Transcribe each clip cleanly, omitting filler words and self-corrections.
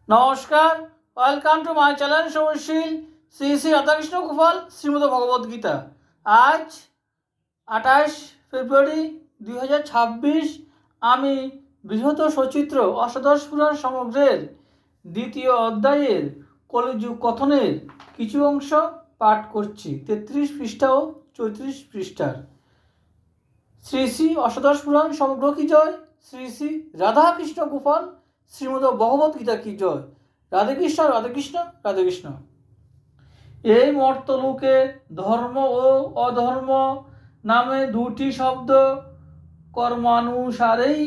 নমস্কার, welcome to my channel সৌরশীল শ্রী শ্রী রাধাকৃষ্ণ গোপাল শ্রীমদ ভগবদ্গীতা। আজ 28 ফেব্রুয়ারি 2026। আমি বৃহৎ সচিত্র অষ্টাদশ পুরাণ সমগ্রের দ্বিতীয় অধ্যায়ের কলিযুগ কথনের কিছু অংশ পাঠ করছি। 33 পৃষ্ঠা ও 34 পৃষ্ঠার। শ্রী শ্রী অষ্টাদশ পুরাণ সমগ্র কি জয়, শ্রী শ্রী রাধাকৃষ্ণ গোপাল শ্রীমদ ভগবদ্গীতা কি জয়। রাধে কৃষ্ণ, রাধে কৃষ্ণ, রাধে কৃষ্ণ। এই মর্তলোকে ধর্ম ও অধর্ম নামে দুটি শব্দ কর্মানুসারেই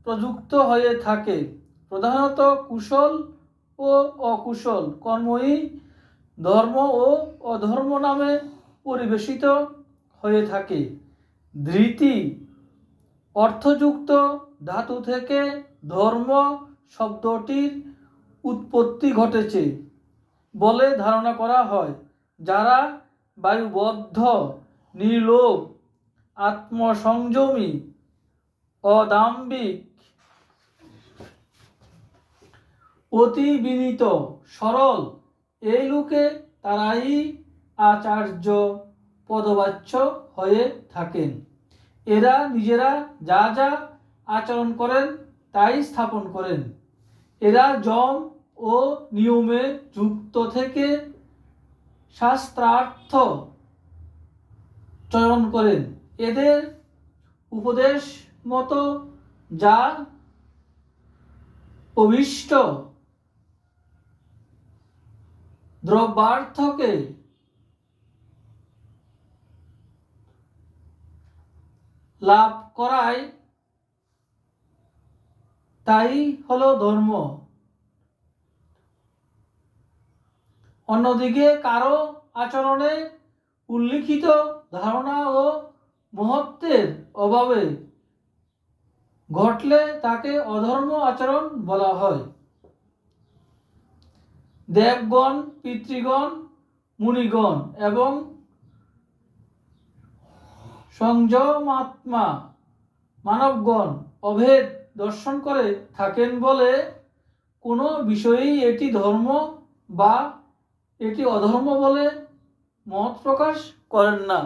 প্রযুক্ত হয়ে থাকে। প্রধানত কুশল ও অকুশল কর্মই ধর্ম ও অধর্ম নামে পরিবেশিত হয়ে থাকে। ধৃতি অর্থযুক্ত ধাতু থেকে ধর্ম শব্দটির উৎপত্তি ঘটেছে বলে ধারণা করা হয়। যারা বায়ুবদ্ধ, নির্লোভ, আত্মসংযমী, অদাম্ভিক, অতি বিনীত, সরল, এই লোকে তারাই আচার্য পদবাচ্য হয়ে থাকেন। এরা নিজেরা যা যা আচরণ করেন তাই স্থাপন করেন। এরা যম ও নিয়মে যুক্ত থেকে শাস্ত্রার্থ চয়ন করেন। এদের উপদেশ মতো যা অভীষ্ট দ্রব্যার্থকে লাভ করায় তাই হলো ধর্ম। অন্যদিকে কারো আচরণে উল্লিখিত ধারণা ও মহত্বের অভাবে ঘটলে তাকে অধর্ম আচরণ বলা হয়। দেবগণ, পিতৃগণ, মুনিগণ এবং সংযমাত্মা মানবগণ অভেদ দর্শন করে থাকেন বলে কোনো বিষয়েই এটি ধর্ম বা এটি অধর্ম বলে মত প্রকাশ করেন না।